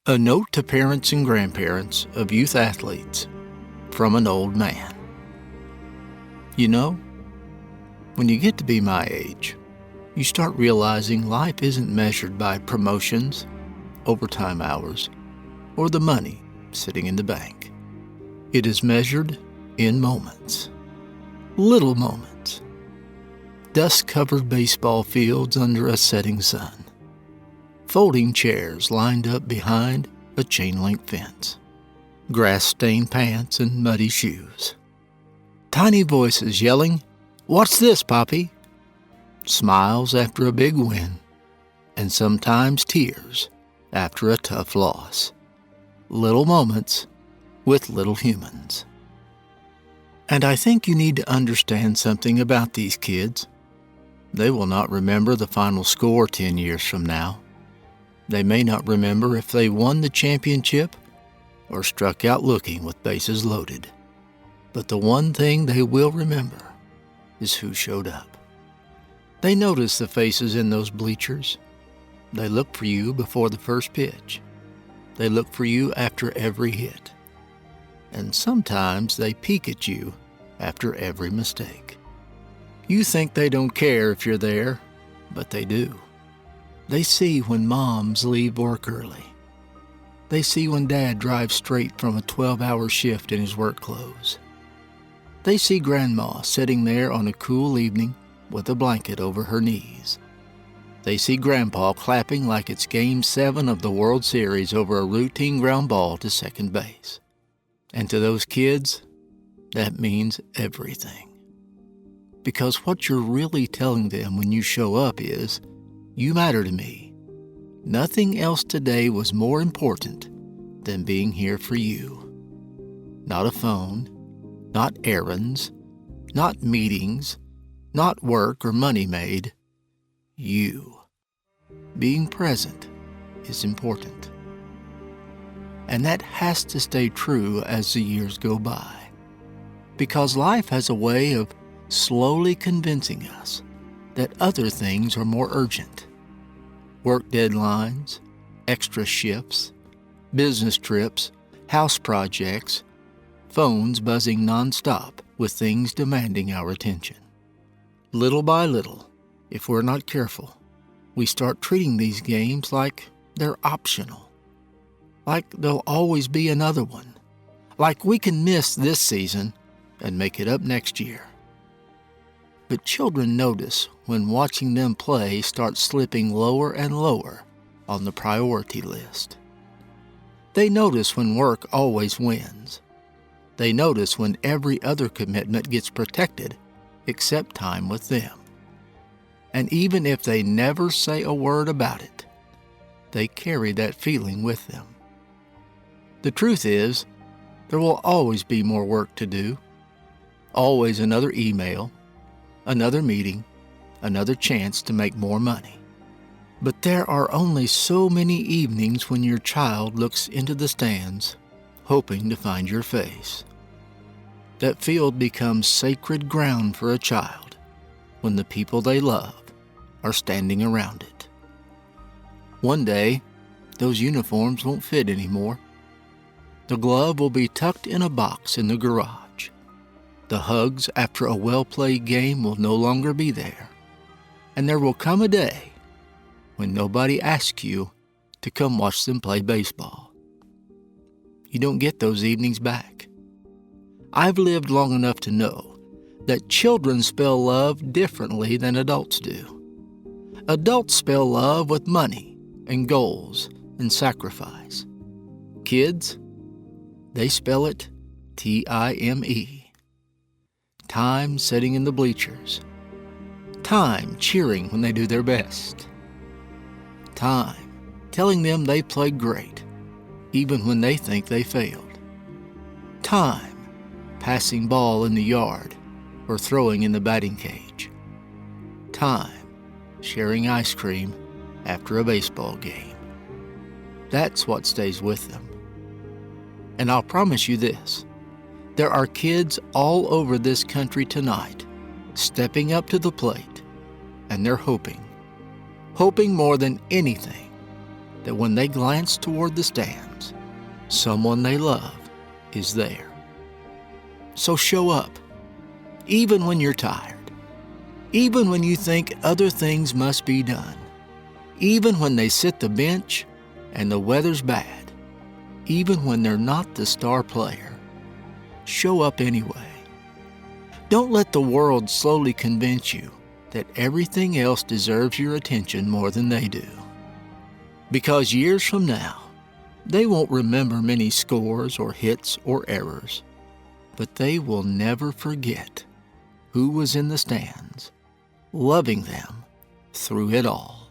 A note to parents and grandparents of youth athletes from an old man. You know, when you get to be my age, you start realizing life isn't measured by promotions, overtime hours, or the money sitting in the bank. It is measured in moments. Little moments. Dust-covered baseball fields under a setting sun. Folding chairs lined up behind a chain-link fence. Grass-stained pants and muddy shoes. Tiny voices yelling, "What's this, Poppy?" Smiles after a big win, and sometimes tears after a tough loss. Little moments with little humans. And I think you need to understand something about these kids. They will not remember the final score 10 years from now. They may not remember if they won the championship or struck out looking with bases loaded. But the one thing they will remember is who showed up. They notice the faces in those bleachers. They look for you before the first pitch. They look for you after every hit. And sometimes they peek at you after every mistake. You think they don't care if you're there, but they do. They see when moms leave work early. They see when dad drives straight from a 12-hour shift in his work clothes. They see grandma sitting there on a cool evening with a blanket over her knees. They see grandpa clapping like it's Game 7 of the World Series over a routine ground ball to second base. And to those kids, that means everything. Because what you're really telling them when you show up is, "You matter to me. Nothing else today was more important than being here for you." Not a phone, not errands, not meetings, not work or money made. You. Being present is important. And that has to stay true as the years go by. Because life has a way of slowly convincing us that other things are more urgent. Work deadlines, extra shifts, business trips, house projects, phones buzzing nonstop with things demanding our attention. Little by little, if we're not careful, we start treating these games like they're optional. Like there'll always be another one. Like we can miss this season and make it up next year. But children notice when watching them play starts slipping lower and lower on the priority list. They notice when work always wins. They notice when every other commitment gets protected except time with them. And even if they never say a word about it, they carry that feeling with them. The truth is, there will always be more work to do. Always another email, another meeting, another chance to make more money. But there are only so many evenings when your child looks into the stands, hoping to find your face. That field becomes sacred ground for a child when the people they love are standing around it. One day, those uniforms won't fit anymore. The glove will be tucked in a box in the garage. The hugs after a well-played game will no longer be there. And there will come a day when nobody asks you to come watch them play baseball. You don't get those evenings back. I've lived long enough to know that children spell love differently than adults do. Adults spell love with money and goals and sacrifice. Kids, they spell it T-I-M-E. Time sitting in the bleachers. Time cheering when they do their best. Time telling them they played great, even when they think they failed. Time passing ball in the yard or throwing in the batting cage. Time sharing ice cream after a baseball game. That's what stays with them. And I'll promise you this. There are kids all over this country tonight stepping up to the plate, and they're hoping more than anything, that when they glance toward the stands, someone they love is there. So show up, even when you're tired, even when you think other things must be done, even when they sit the bench and the weather's bad, even when they're not the star player. Show up anyway. Don't let the world slowly convince you that everything else deserves your attention more than they do. Because years from now, they won't remember many scores or hits or errors, but they will never forget who was in the stands, loving them through it all.